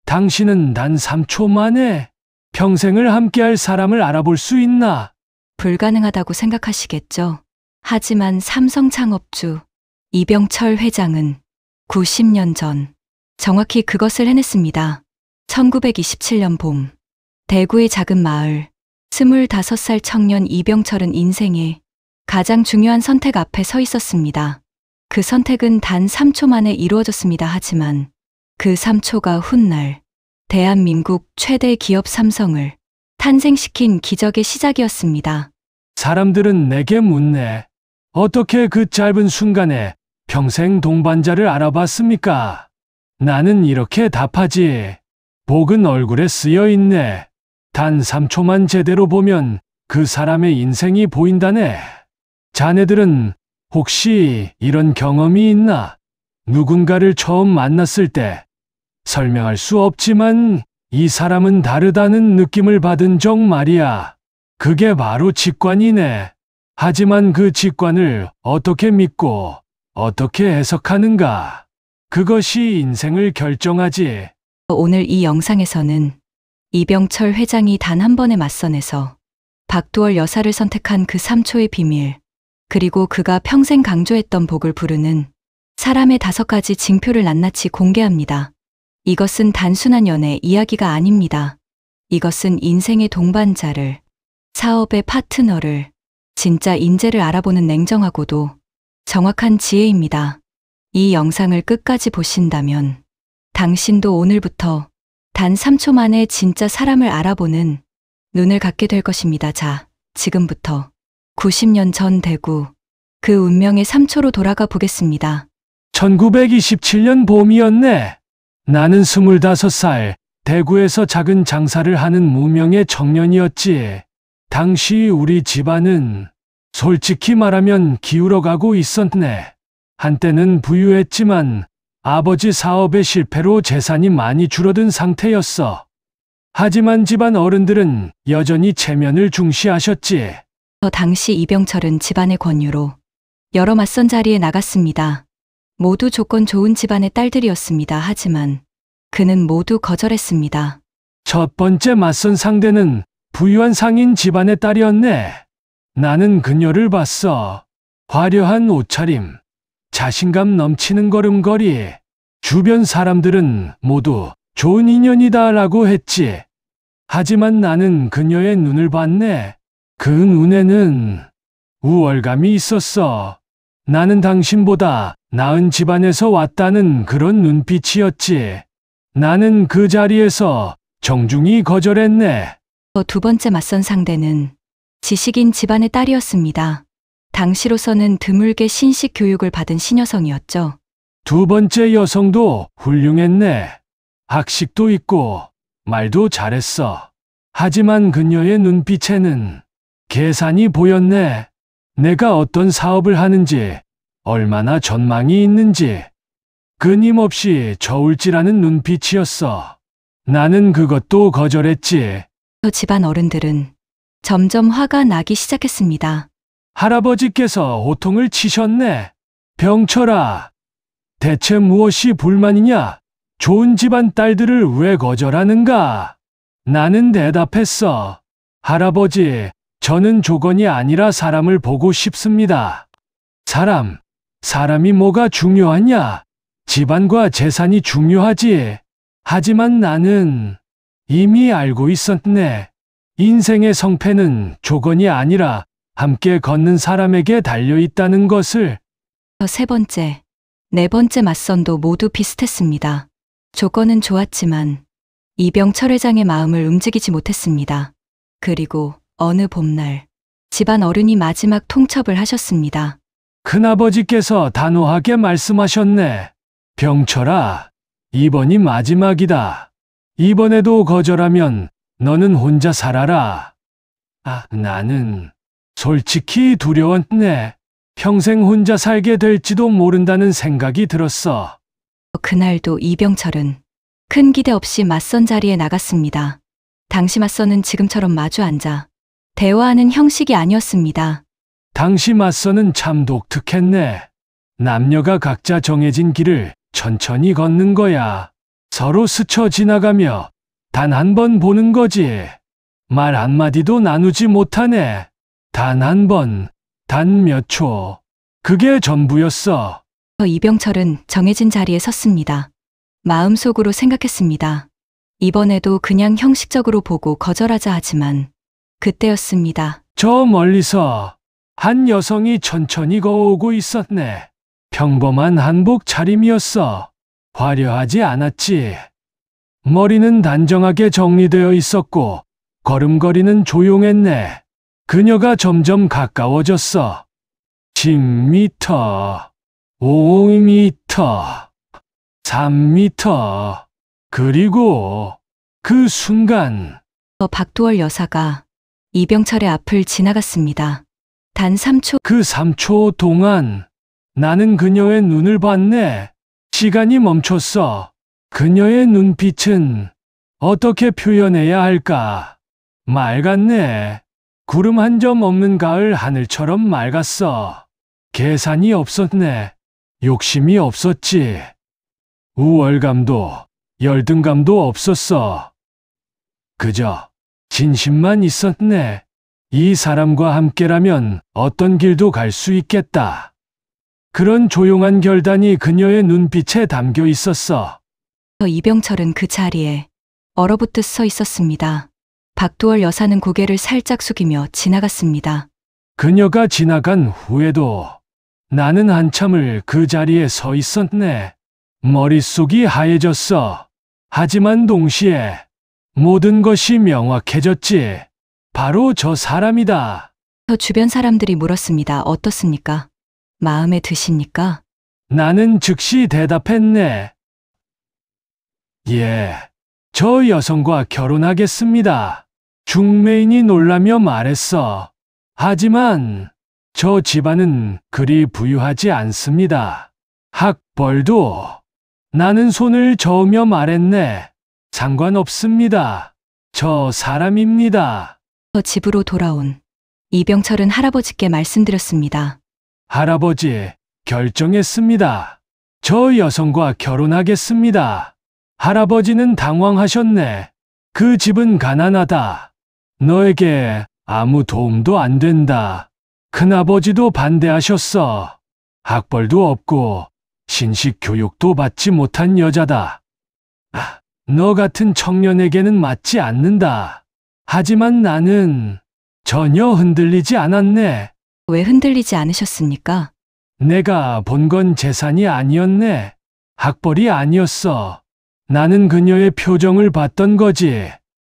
당신은 단 3초 만에 평생을 함께할 사람을 알아볼 수 있나? 불가능하다고 생각하시겠죠. 하지만 삼성 창업주 이병철 회장은 90년 전 정확히 그것을 해냈습니다. 1927년 봄, 대구의 작은 마을, 25살 청년 이병철은 인생의 가장 중요한 선택 앞에 서 있었습니다. 그 선택은 단 3초 만에 이루어졌습니다. 하지만 그 3초가 훗날 대한민국 최대 기업 삼성을 탄생시킨 기적의 시작이었습니다. 사람들은 내게 묻네. 어떻게 그 짧은 순간에 평생 동반자를 알아봤습니까? 나는 이렇게 답하지. 복은 얼굴에 쓰여 있네. 단 3초만 제대로 보면 그 사람의 인생이 보인다네. 자네들은 혹시 이런 경험이 있나? 누군가를 처음 만났을 때 설명할 수 없지만 이 사람은 다르다는 느낌을 받은 적 말이야. 그게 바로 직관이네. 하지만 그 직관을 어떻게 믿고 어떻게 해석하는가? 그것이 인생을 결정하지. 오늘 이 영상에서는 이병철 회장이 단 한 번에 맞선에서 박두월 여사를 선택한 그 3초의 비밀, 그리고 그가 평생 강조했던 복을 부르는 사람의 5가지 징표를 낱낱이 공개합니다. 이것은 단순한 연애 이야기가 아닙니다. 이것은 인생의 동반자를, 사업의 파트너를, 진짜 인재를 알아보는 냉정하고도 정확한 지혜입니다. 이 영상을 끝까지 보신다면 당신도 오늘부터 단 3초 만에 진짜 사람을 알아보는 눈을 갖게 될 것입니다. 자, 지금부터 90년 전 대구, 그 운명의 3초로 돌아가 보겠습니다. 1927년 봄이었네. 나는 25살, 대구에서 작은 장사를 하는 무명의 청년이었지. 당시 우리 집안은 솔직히 말하면 기울어가고 있었네. 한때는 부유했지만 아버지 사업의 실패로 재산이 많이 줄어든 상태였어. 하지만 집안 어른들은 여전히 체면을 중시하셨지. 당시 이병철은 집안의 권유로 여러 맞선 자리에 나갔습니다. 모두 조건 좋은 집안의 딸들이었습니다. 하지만 그는 모두 거절했습니다. 첫 번째 맞선 상대는 부유한 상인 집안의 딸이었네. 나는 그녀를 봤어. 화려한 옷차림, 자신감 넘치는 걸음걸이. 주변 사람들은 모두 좋은 인연이다라고 했지. 하지만 나는 그녀의 눈을 봤네. 그 눈에는 우월감이 있었어. 나는 당신보다 나은 집안에서 왔다는 그런 눈빛이었지. 나는 그 자리에서 정중히 거절했네. 두 번째 맞선 상대는 지식인 집안의 딸이었습니다. 당시로서는 드물게 신식 교육을 받은 신여성이었죠. 두 번째 여성도 훌륭했네. 학식도 있고 말도 잘했어. 하지만 그녀의 눈빛에는 계산이 보였네. 내가 어떤 사업을 하는지, 얼마나 전망이 있는지 끊임없이 저울질하는 눈빛이었어. 나는 그것도 거절했지. 집안 어른들은 점점 화가 나기 시작했습니다. 할아버지께서 호통을 치셨네. 병철아, 대체 무엇이 불만이냐? 좋은 집안 딸들을 왜 거절하는가? 나는 대답했어. 할아버지, 저는 조건이 아니라 사람을 보고 싶습니다. 사람이 뭐가 중요하냐? 집안과 재산이 중요하지. 하지만 나는 이미 알고 있었네. 인생의 성패는 조건이 아니라 함께 걷는 사람에게 달려있다는 것을. 세 번째, 네 번째 맞선도 모두 비슷했습니다. 조건은 좋았지만 이병철 회장의 마음을 움직이지 못했습니다. 그리고 어느 봄날, 집안 어른이 마지막 통첩을 하셨습니다. 큰아버지께서 단호하게 말씀하셨네. 병철아, 이번이 마지막이다. 이번에도 거절하면 너는 혼자 살아라. 나는 솔직히 두려웠네. 평생 혼자 살게 될지도 모른다는 생각이 들었어. 그날도 이병철은 큰 기대 없이 맞선 자리에 나갔습니다. 당시 맞선은 지금처럼 마주 앉아 대화하는 형식이 아니었습니다. 당시 맞선은 참 독특했네. 남녀가 각자 정해진 길을 천천히 걷는 거야. 서로 스쳐 지나가며 단 한 번 보는 거지. 말 한마디도 나누지 못하네. 단 한 번, 단 몇 초. 그게 전부였어. 이병철은 정해진 자리에 섰습니다. 마음속으로 생각했습니다. 이번에도 그냥 형식적으로 보고 거절하자 하지만 그때였습니다. 저 멀리서 한 여성이 천천히 걸어오고 있었네. 평범한 한복 차림이었어. 화려하지 않았지. 머리는 단정하게 정리되어 있었고 걸음걸이는 조용했네. 그녀가 점점 가까워졌어. 10m, 5m, 3m. 그리고 그 순간 박두월 여사가 이병철의 앞을 지나갔습니다. 단 3초 그 3초 동안 나는 그녀의 눈을 봤네. 시간이 멈췄어. 그녀의 눈빛은 어떻게 표현해야 할까? 맑았네. 구름 한 점 없는 가을 하늘처럼 맑았어. 계산이 없었네. 욕심이 없었지. 우월감도 열등감도 없었어. 그저 진심만 있었네. 이 사람과 함께라면 어떤 길도 갈 수 있겠다. 그런 조용한 결단이 그녀의 눈빛에 담겨 있었어. 이병철은 그 자리에 얼어붙듯 서 있었습니다. 박두월 여사는 고개를 살짝 숙이며 지나갔습니다. 그녀가 지나간 후에도 나는 한참을 그 자리에 서 있었네. 머릿속이 하얘졌어. 하지만 동시에 모든 것이 명확해졌지. 바로 저 사람이다. 주변 사람들이 물었습니다. 어떻습니까? 마음에 드십니까? 나는 즉시 대답했네. 예, 저 여성과 결혼하겠습니다. 중매인이 놀라며 말했어. 하지만 저 집안은 그리 부유하지 않습니다. 학벌도. 나는 손을 저으며 말했네. 상관없습니다. 저 사람입니다. 집으로 돌아온 이병철은 할아버지께 말씀드렸습니다. 할아버지, 결정했습니다. 저 여성과 결혼하겠습니다. 할아버지는 당황하셨네. 그 집은 가난하다. 너에게 아무 도움도 안 된다. 큰아버지도 반대하셨어. 학벌도 없고 신식 교육도 받지 못한 여자다. 너 같은 청년에게는 맞지 않는다. 하지만 나는 전혀 흔들리지 않았네. 왜 흔들리지 않으셨습니까? 내가 본 건 재산이 아니었네. 학벌이 아니었어. 나는 그녀의 표정을 봤던 거지.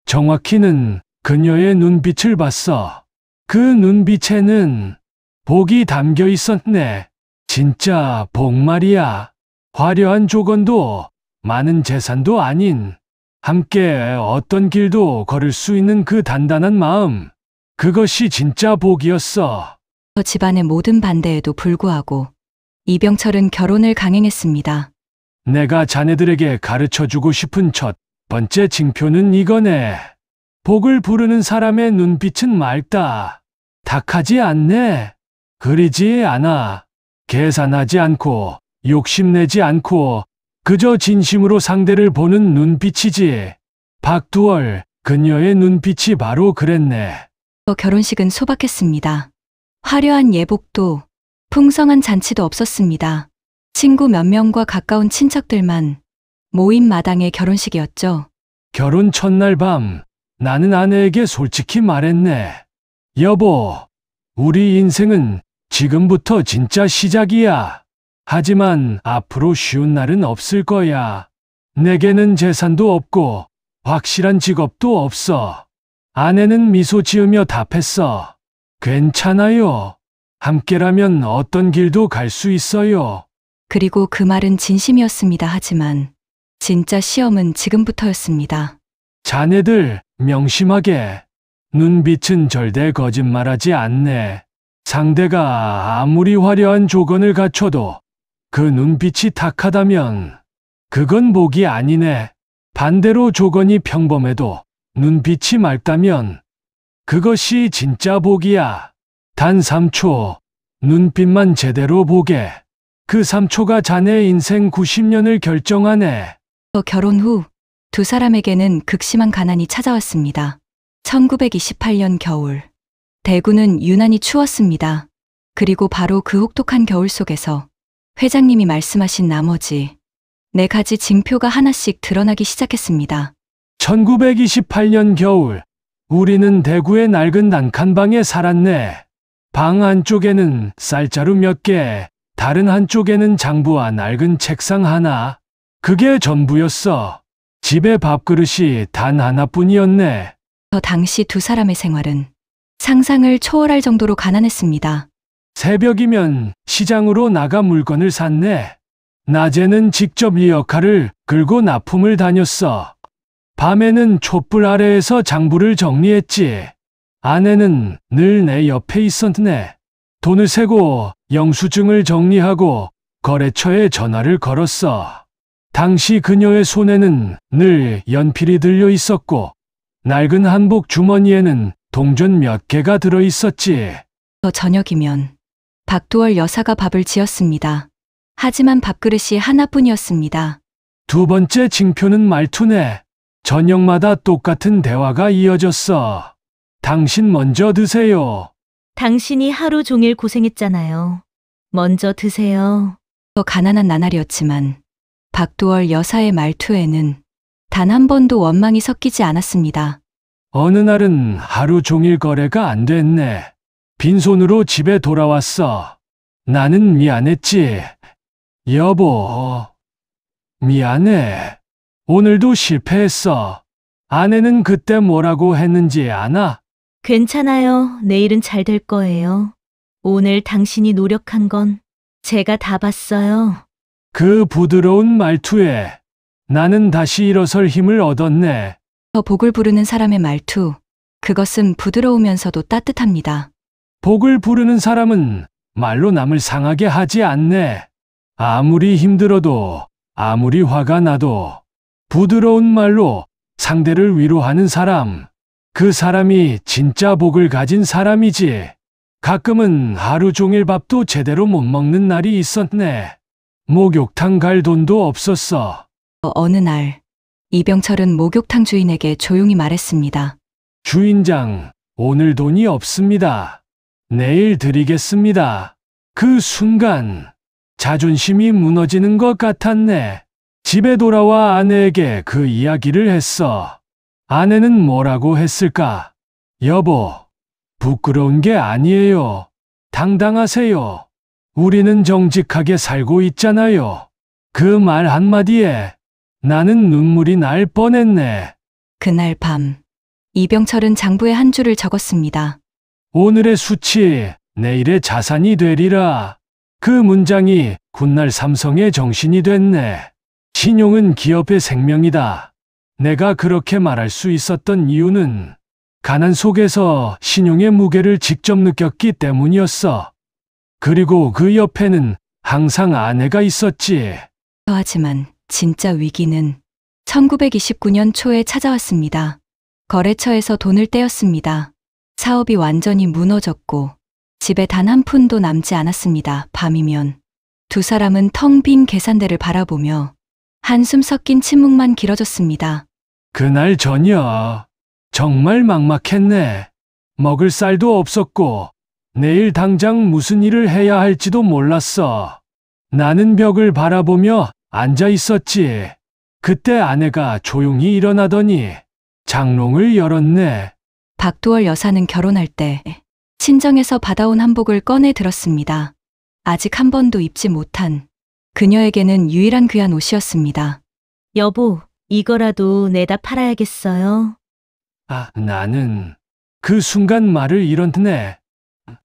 정확히는 그녀의 눈빛을 봤어. 그 눈빛에는 복이 담겨 있었네. 진짜 복 말이야. 화려한 조건도 많은 재산도 아닌 함께 어떤 길도 걸을 수 있는 그 단단한 마음. 그것이 진짜 복이었어. 집안의 모든 반대에도 불구하고 이병철은 결혼을 강행했습니다. 내가 자네들에게 가르쳐주고 싶은 첫 번째 징표는 이거네. 복을 부르는 사람의 눈빛은 맑다. 탁하지 않네. 흐리지 않아. 계산하지 않고 욕심내지 않고 그저 진심으로 상대를 보는 눈빛이지. 박두월, 그녀의 눈빛이 바로 그랬네. 결혼식은 소박했습니다. 화려한 예복도 풍성한 잔치도 없었습니다. 친구 몇 명과 가까운 친척들만 모인 마당의 결혼식이었죠. 결혼 첫날 밤 나는 아내에게 솔직히 말했네. 여보, 우리 인생은 지금부터 진짜 시작이야. 하지만 앞으로 쉬운 날은 없을 거야. 내게는 재산도 없고 확실한 직업도 없어. 아내는 미소 지으며 답했어. 괜찮아요. 함께라면 어떤 길도 갈 수 있어요. 그리고 그 말은 진심이었습니다. 하지만 진짜 시험은 지금부터였습니다. 자네들 명심하게. 눈빛은 절대 거짓말하지 않네. 상대가 아무리 화려한 조건을 갖춰도 그 눈빛이 탁하다면 그건 복이 아니네. 반대로 조건이 평범해도 눈빛이 맑다면 그것이 진짜 복이야. 단 3초 눈빛만 제대로 보게. 그 3초가 자네 인생 90년을 결정하네. 결혼 후 두 사람에게는 극심한 가난이 찾아왔습니다. 1928년 겨울. 대구는 유난히 추웠습니다. 그리고 바로 그 혹독한 겨울 속에서 회장님이 말씀하신 나머지 4가지 징표가 하나씩 드러나기 시작했습니다. 1928년 겨울, 우리는 대구의 낡은 단칸방에 살았네. 방 한쪽에는 쌀자루 몇 개, 다른 한쪽에는 장부와 낡은 책상 하나. 그게 전부였어. 집에 밥그릇이 단 하나뿐이었네. 당시 두 사람의 생활은 상상을 초월할 정도로 가난했습니다. 새벽이면 시장으로 나가 물건을 샀네. 낮에는 직접 리어카를 끌고 납품을 다녔어. 밤에는 촛불 아래에서 장부를 정리했지. 아내는 늘 내 옆에 있었네. 돈을 세고 영수증을 정리하고 거래처에 전화를 걸었어. 당시 그녀의 손에는 늘 연필이 들려 있었고 낡은 한복 주머니에는 동전 몇 개가 들어 있었지. 저녁이면 박두월 여사가 밥을 지었습니다. 하지만 밥그릇이 하나뿐이었습니다. 두 번째 징표는 말투네. 저녁마다 똑같은 대화가 이어졌어. 당신 먼저 드세요. 당신이 하루 종일 고생했잖아요. 먼저 드세요. 가난한 나날이었지만 박두월 여사의 말투에는 단 한 번도 원망이 섞이지 않았습니다. 어느 날은 하루 종일 거래가 안 됐네. 빈손으로 집에 돌아왔어. 나는 미안했지. 여보, 미안해. 오늘도 실패했어. 아내는 그때 뭐라고 했는지 아나? 괜찮아요. 내일은 잘 될 거예요. 오늘 당신이 노력한 건 제가 다 봤어요. 그 부드러운 말투에 나는 다시 일어설 힘을 얻었네. 복을 부르는 사람의 말투, 그것은 부드러우면서도 따뜻합니다. 복을 부르는 사람은 말로 남을 상하게 하지 않네. 아무리 힘들어도, 아무리 화가 나도 부드러운 말로 상대를 위로하는 사람. 그 사람이 진짜 복을 가진 사람이지. 가끔은 하루 종일 밥도 제대로 못 먹는 날이 있었네. 목욕탕 갈 돈도 없었어. 어느 날 이병철은 목욕탕 주인에게 조용히 말했습니다. 주인장, 오늘 돈이 없습니다. 내일 드리겠습니다. 그 순간 자존심이 무너지는 것 같았네. 집에 돌아와 아내에게 그 이야기를 했어. 아내는 뭐라고 했을까? 여보, 부끄러운 게 아니에요. 당당하세요. 우리는 정직하게 살고 있잖아요. 그 말 한마디에 나는 눈물이 날 뻔했네. 그날 밤 이병철은 장부에 한 줄을 적었습니다. 오늘의 수치, 내일의 자산이 되리라. 그 문장이 훗날 삼성의 정신이 됐네. 신용은 기업의 생명이다. 내가 그렇게 말할 수 있었던 이유는 가난 속에서 신용의 무게를 직접 느꼈기 때문이었어. 그리고 그 옆에는 항상 아내가 있었지. 하지만 진짜 위기는 1929년 초에 찾아왔습니다. 거래처에서 돈을 떼었습니다. 사업이 완전히 무너졌고 집에 단 한 푼도 남지 않았습니다. 밤이면 두 사람은 텅 빈 계산대를 바라보며 한숨 섞인 침묵만 길어졌습니다. 그날 저녁 정말 막막했네. 먹을 쌀도 없었고 내일 당장 무슨 일을 해야 할지도 몰랐어. 나는 벽을 바라보며 앉아 있었지. 그때 아내가 조용히 일어나더니 장롱을 열었네. 박두월 여사는 결혼할 때 친정에서 받아온 한복을 꺼내 들었습니다. 아직 한 번도 입지 못한 그녀에게는 유일한 귀한 옷이었습니다. 여보, 이거라도 내다 팔아야겠어요. 나는 그 순간 말을 잃었네.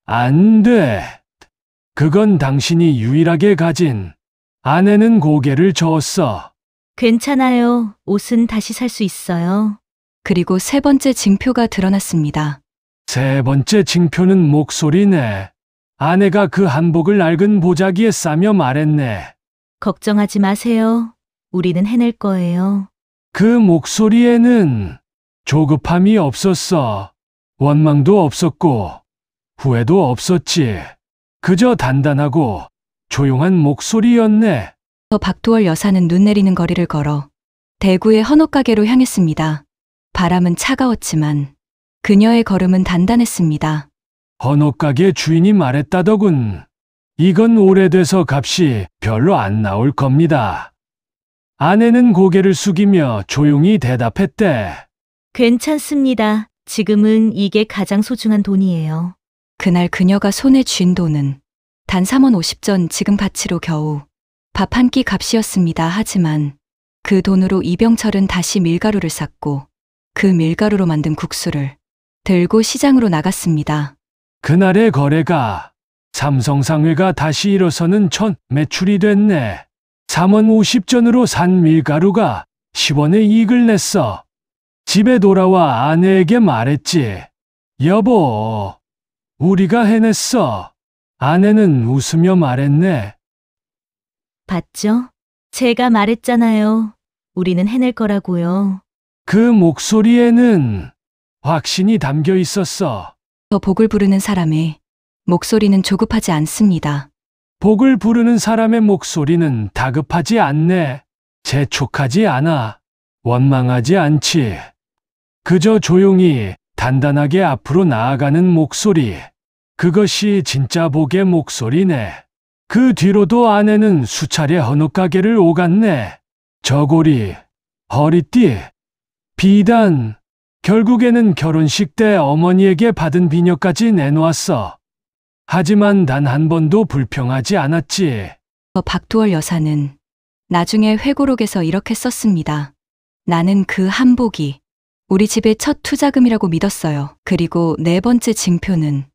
안 돼. 그건 당신이 유일하게 가진. 아내는 고개를 저었어. 괜찮아요. 옷은 다시 살 수 있어요. 그리고 세 번째 징표가 드러났습니다. 세 번째 징표는 목소리네. 아내가 그 한복을 낡은 보자기에 싸며 말했네. 걱정하지 마세요. 우리는 해낼 거예요. 그 목소리에는 조급함이 없었어. 원망도 없었고 후회도 없었지. 그저 단단하고 조용한 목소리였네. 박두월 여사는 눈 내리는 거리를 걸어 대구의 헌옷가게로 향했습니다. 바람은 차가웠지만 그녀의 걸음은 단단했습니다. 헌옷가게 주인이 말했다더군. 이건 오래돼서 값이 별로 안 나올 겁니다. 아내는 고개를 숙이며 조용히 대답했대. 괜찮습니다. 지금은 이게 가장 소중한 돈이에요. 그날 그녀가 손에 쥔 돈은 단 3원 50전 지금 가치로 겨우 밥 한 끼 값이었습니다. 하지만 그 돈으로 이병철은 다시 밀가루를 샀고 그 밀가루로 만든 국수를 들고 시장으로 나갔습니다. 그날의 거래가 삼성상회가 다시 일어서는 첫 매출이 됐네. 3원 50전으로 산 밀가루가 10원의 이익을 냈어. 집에 돌아와 아내에게 말했지. 여보, 우리가 해냈어. 아내는 웃으며 말했네. 봤죠? 제가 말했잖아요. 우리는 해낼 거라고요. 그 목소리에는 확신이 담겨 있었어. 저 복을 부르는 사람의 목소리는 조급하지 않습니다. 복을 부르는 사람의 목소리는 다급하지 않네. 재촉하지 않아. 원망하지 않지. 그저 조용히 단단하게 앞으로 나아가는 목소리. 그것이 진짜 복의 목소리네. 그 뒤로도 아내는 수차례 헌옷가게를 오갔네. 저고리, 허리띠, 비단. 결국에는 결혼식 때 어머니에게 받은 비녀까지 내놓았어. 하지만 단 한 번도 불평하지 않았지. 박두월 여사는 나중에 회고록에서 이렇게 썼습니다. 나는 그 한복이 우리 집의 첫 투자금이라고 믿었어요. 그리고 네 번째 징표는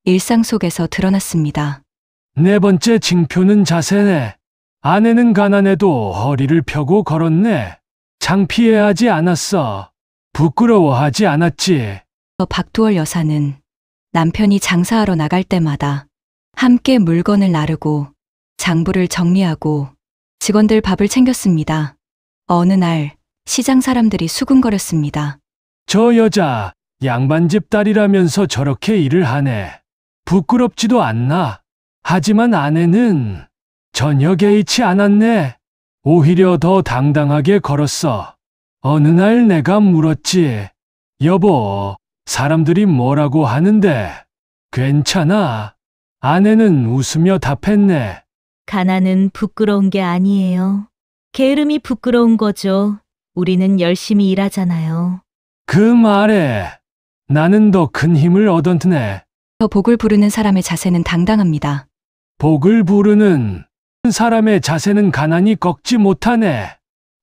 일상 속에서 드러났습니다. 네 번째 징표는 자세네. 아내는 가난해도 허리를 펴고 걸었네. 창피해하지 않았어. 부끄러워하지 않았지. 박두월 여사는 남편이 장사하러 나갈 때마다 함께 물건을 나르고 장부를 정리하고 직원들 밥을 챙겼습니다. 어느 날 시장 사람들이 수군거렸습니다. 저 여자 양반집 딸이라면서 저렇게 일을 하네. 부끄럽지도 않나? 하지만 아내는 전혀 개의치 않았네. 오히려 더 당당하게 걸었어. 어느 날 내가 물었지. 여보, 사람들이 뭐라고 하는데 괜찮아? 아내는 웃으며 답했네. 가난은 부끄러운 게 아니에요. 게으름이 부끄러운 거죠. 우리는 열심히 일하잖아요. 그 말에 나는 더 큰 힘을 얻었네. 저 복을 부르는 사람의 자세는 당당합니다. 복을 부르는 사람의 자세는 가난이 꺾지 못하네.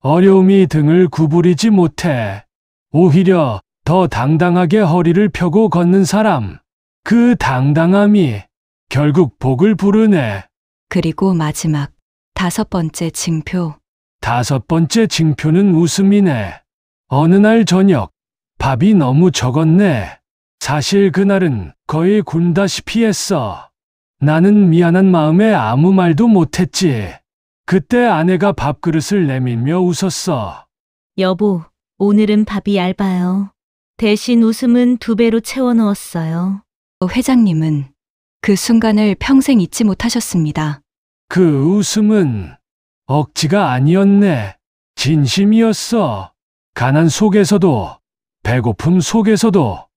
어려움이 등을 구부리지 못해. 오히려 더 당당하게 허리를 펴고 걷는 사람. 그 당당함이 결국 복을 부르네. 그리고 마지막 5번째 징표. 5번째 징표는 웃음이네. 어느 날 저녁 밥이 너무 적었네. 사실 그날은 거의 굶다시피 했어. 나는 미안한 마음에 아무 말도 못했지. 그때 아내가 밥그릇을 내밀며 웃었어. 여보, 오늘은 밥이 얇아요. 대신 웃음은 2배로 채워 넣었어요. 회장님은 그 순간을 평생 잊지 못하셨습니다. 그 웃음은 억지가 아니었네. 진심이었어. 가난 속에서도, 배고픔 속에서도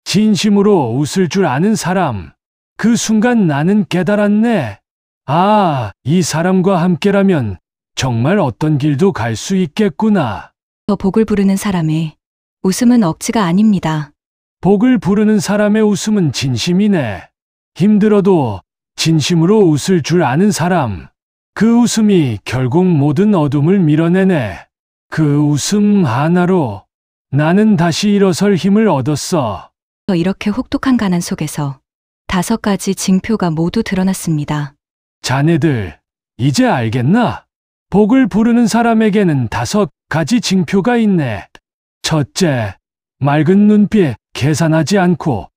진심으로 웃을 줄 아는 사람. 그 순간 나는 깨달았네. 아, 이 사람과 함께라면 정말 어떤 길도 갈 수 있겠구나. 저 복을 부르는 사람의 웃음은 억지가 아닙니다. 복을 부르는 사람의 웃음은 진심이네. 힘들어도 진심으로 웃을 줄 아는 사람. 그 웃음이 결국 모든 어둠을 밀어내네. 그 웃음 하나로 나는 다시 일어설 힘을 얻었어. 이렇게 혹독한 가난 속에서 5가지 징표가 모두 드러났습니다. 자네들, 이제 알겠나? 복을 부르는 사람에게는 5가지 징표가 있네. 첫째, 맑은 눈빛, 계산하지 않고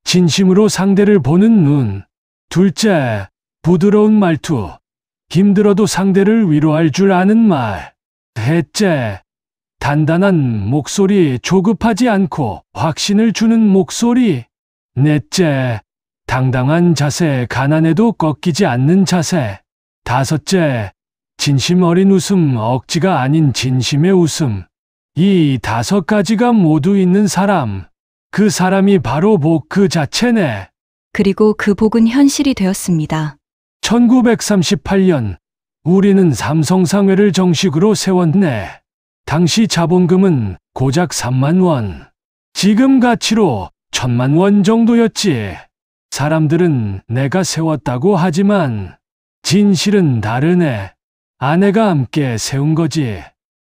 진심으로 상대를 보는 눈. 둘째, 부드러운 말투, 힘들어도 상대를 위로할 줄 아는 말. 셋째, 단단한 목소리, 조급하지 않고 확신을 주는 목소리. 넷째, 당당한 자세, 가난해도 꺾이지 않는 자세. 다섯째, 진심 어린 웃음, 억지가 아닌 진심의 웃음. 이 5가지가 모두 있는 사람. 그 사람이 바로 복 그 자체네. 그리고 그 복은 현실이 되었습니다. 1938년 우리는 삼성상회를 정식으로 세웠네. 당시 자본금은 고작 3만 원. 지금 가치로 1,000만 원 정도였지. 사람들은 내가 세웠다고 하지만 진실은 다르네. 아내가 함께 세운 거지.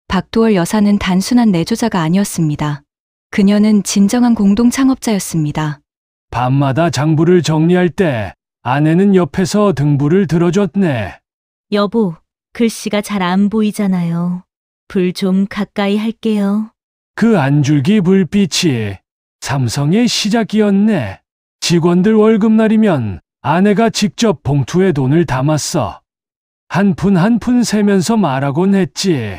박두월 여사는 단순한 내조자가 아니었습니다. 그녀는 진정한 공동 창업자였습니다. 밤마다 장부를 정리할 때 아내는 옆에서 등불을 들어줬네. 여보, 글씨가 잘 안 보이잖아요. 불 좀 가까이 할게요. 그 안줄기 불빛이 삼성의 시작이었네. 직원들 월급날이면 아내가 직접 봉투에 돈을 담았어. 한 푼 한 푼 세면서 말하곤 했지.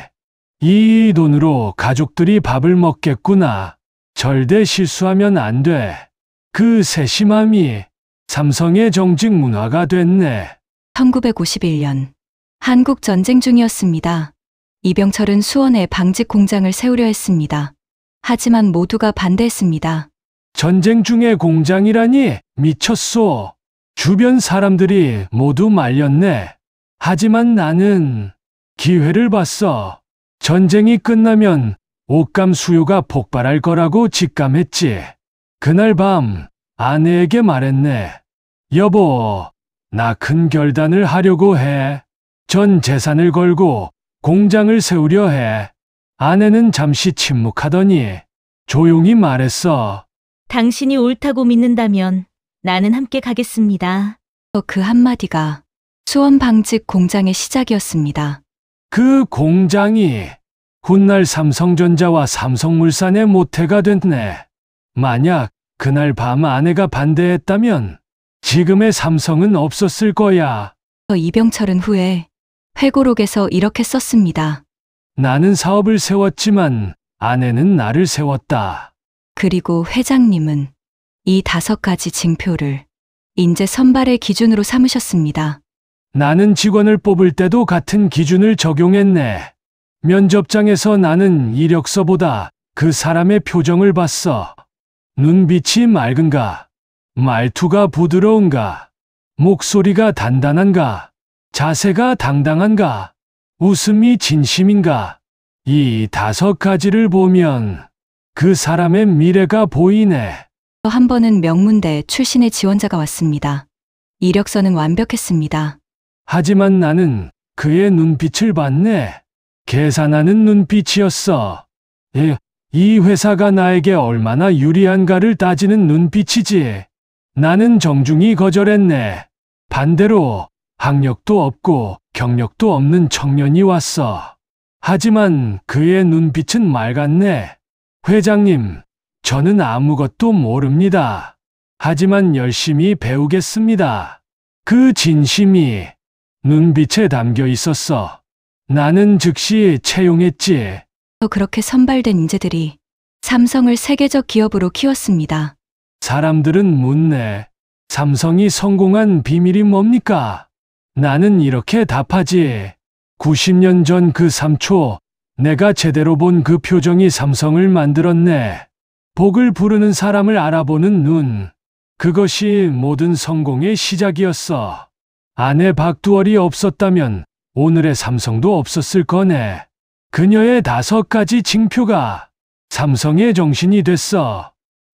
이 돈으로 가족들이 밥을 먹겠구나. 절대 실수하면 안 돼. 그 세심함이 삼성의 정직 문화가 됐네. 1951년 한국 전쟁 중이었습니다. 이병철은 수원에 방직 공장을 세우려 했습니다. 하지만 모두가 반대했습니다. 전쟁 중에 공장이라니 미쳤소. 주변 사람들이 모두 말렸네. 하지만 나는 기회를 봤어. 전쟁이 끝나면 옷감 수요가 폭발할 거라고 직감했지. 그날 밤 아내에게 말했네. 여보, 나 큰 결단을 하려고 해. 전 재산을 걸고 공장을 세우려 해. 아내는 잠시 침묵하더니 조용히 말했어. 당신이 옳다고 믿는다면 나는 함께 가겠습니다. 그 한마디가 수원 방직 공장의 시작이었습니다. 그 공장이 훗날 삼성전자와 삼성물산의 모태가 됐네. 만약 그날 밤 아내가 반대했다면 지금의 삼성은 없었을 거야. 이병철은 후에 회고록에서 이렇게 썼습니다. 나는 사업을 세웠지만 아내는 나를 세웠다. 그리고 회장님은 이 5가지 징표를 인재 선발의 기준으로 삼으셨습니다. 나는 직원을 뽑을 때도 같은 기준을 적용했네. 면접장에서 나는 이력서보다 그 사람의 표정을 봤어. 눈빛이 맑은가? 말투가 부드러운가? 목소리가 단단한가? 자세가 당당한가? 웃음이 진심인가? 이 5가지를 보면 그 사람의 미래가 보이네. 한 번은 명문대 출신의 지원자가 왔습니다. 이력서는 완벽했습니다. 하지만 나는 그의 눈빛을 봤네. 계산하는 눈빛이었어. 이 회사가 나에게 얼마나 유리한가를 따지는 눈빛이지. 나는 정중히 거절했네. 반대로 학력도 없고 경력도 없는 청년이 왔어. 하지만 그의 눈빛은 맑았네. 회장님, 저는 아무것도 모릅니다. 하지만 열심히 배우겠습니다. 그 진심이 눈빛에 담겨 있었어. 나는 즉시 채용했지. 그렇게 선발된 인재들이 삼성을 세계적 기업으로 키웠습니다. 사람들은 묻네. 삼성이 성공한 비밀이 뭡니까? 나는 이렇게 답하지. 90년 전 그 3초, 내가 제대로 본 그 표정이 삼성을 만들었네. 복을 부르는 사람을 알아보는 눈. 그것이 모든 성공의 시작이었어. 아내 박두월이 없었다면 오늘의 삼성도 없었을 거네. 그녀의 5가지 징표가 삼성의 정신이 됐어.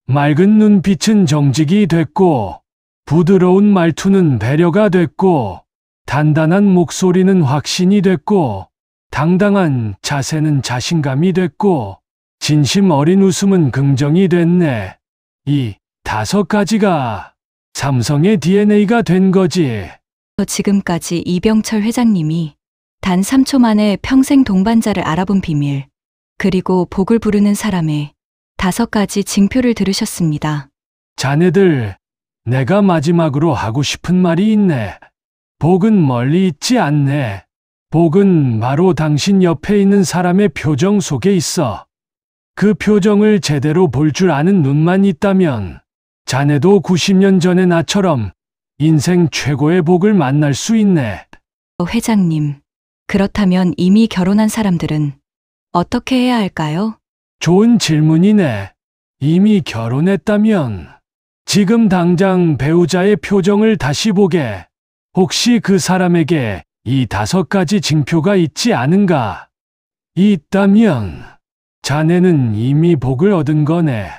맑은 눈빛은 정직이 됐고, 부드러운 말투는 배려가 됐고, 단단한 목소리는 확신이 됐고, 당당한 자세는 자신감이 됐고, 진심 어린 웃음은 긍정이 됐네. 이 5가지가 삼성의 DNA가 된 거지. 지금까지 이병철 회장님이 단 3초 만에 평생 동반자를 알아본 비밀, 그리고 복을 부르는 사람의 5가지 징표를 들으셨습니다. 자네들, 내가 마지막으로 하고 싶은 말이 있네. 복은 멀리 있지 않네. 복은 바로 당신 옆에 있는 사람의 표정 속에 있어. 그 표정을 제대로 볼 줄 아는 눈만 있다면 자네도 90년 전의 나처럼 인생 최고의 복을 만날 수 있네. 회장님, 그렇다면 이미 결혼한 사람들은 어떻게 해야 할까요? 좋은 질문이네. 이미 결혼했다면 지금 당장 배우자의 표정을 다시 보게. 혹시 그 사람에게 이 5가지 징표가 있지 않은가? 있다면 자네는 이미 복을 얻은 거네.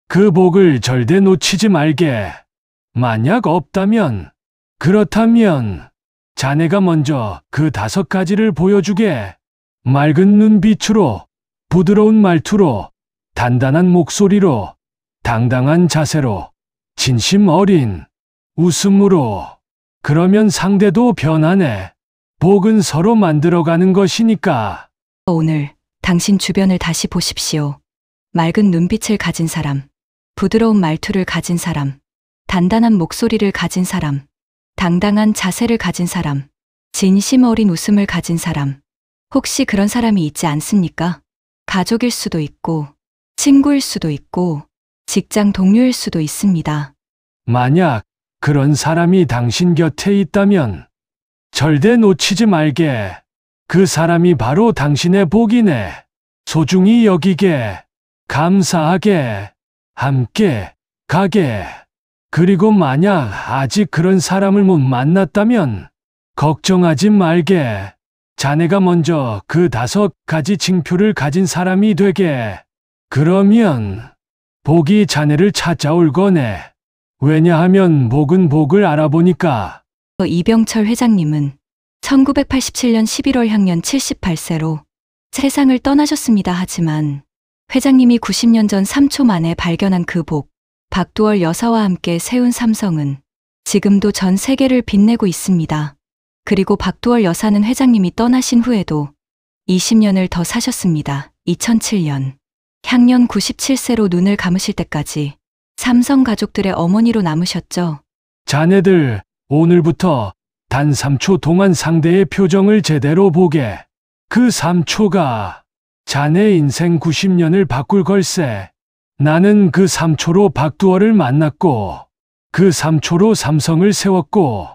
그 복을 절대 놓치지 말게. 만약 없다면, 그렇다면 자네가 먼저 그 5가지를 보여주게. 맑은 눈빛으로, 부드러운 말투로, 단단한 목소리로, 당당한 자세로, 진심 어린 웃음으로. 그러면 상대도 변하네. 복은 서로 만들어가는 것이니까. 오늘 당신 주변을 다시 보십시오. 맑은 눈빛을 가진 사람, 부드러운 말투를 가진 사람, 단단한 목소리를 가진 사람, 당당한 자세를 가진 사람, 진심 어린 웃음을 가진 사람. 혹시 그런 사람이 있지 않습니까? 가족일 수도 있고, 친구일 수도 있고, 직장 동료일 수도 있습니다. 만약 그런 사람이 당신 곁에 있다면 절대 놓치지 말게. 그 사람이 바로 당신의 복이네. 소중히 여기게, 감사하게, 함께 가게. 그리고 만약 아직 그런 사람을 못 만났다면 걱정하지 말게. 자네가 먼저 그 5가지 징표를 가진 사람이 되게. 그러면 복이 자네를 찾아올 거네. 왜냐하면 복은 복을 알아보니까. 이병철 회장님은 1987년 11월 향년 78세로 세상을 떠나셨습니다. 하지만 회장님이 90년 전 3초 만에 발견한 그 복, 박두월 여사와 함께 세운 삼성은 지금도 전 세계를 빛내고 있습니다. 그리고 박두월 여사는 회장님이 떠나신 후에도 20년을 더 사셨습니다. 2007년 향년 97세로 눈을 감으실 때까지 삼성 가족들의 어머니로 남으셨죠. 자네들 오늘부터 단 3초 동안 상대의 표정을 제대로 보게. 그 3초가 자네 인생 90년을 바꿀 걸세. 나는 그 3초로 박두월을 만났고, 그 3초로 삼성을 세웠고,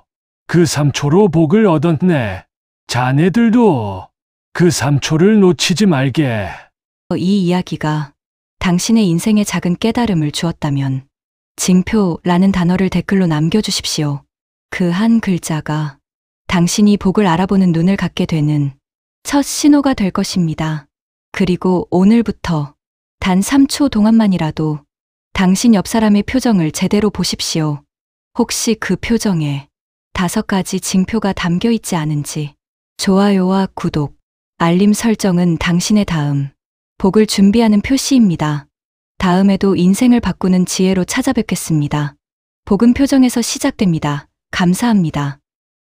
그 3초로 복을 얻었네. 자네들도 그 3초를 놓치지 말게. 이 이야기가 당신의 인생에 작은 깨달음을 주었다면 징표라는 단어를 댓글로 남겨주십시오. 그 한 글자가 당신이 복을 알아보는 눈을 갖게 되는 첫 신호가 될 것입니다. 그리고 오늘부터 단 3초 동안만이라도 당신 옆 사람의 표정을 제대로 보십시오. 혹시 그 표정에 5가지 징표가 담겨 있지 않은지. 좋아요와 구독, 알림 설정은 당신의 다음 복을 준비하는 표시입니다. 다음에도 인생을 바꾸는 지혜로 찾아뵙겠습니다. 복은 표정에서 시작됩니다. 감사합니다.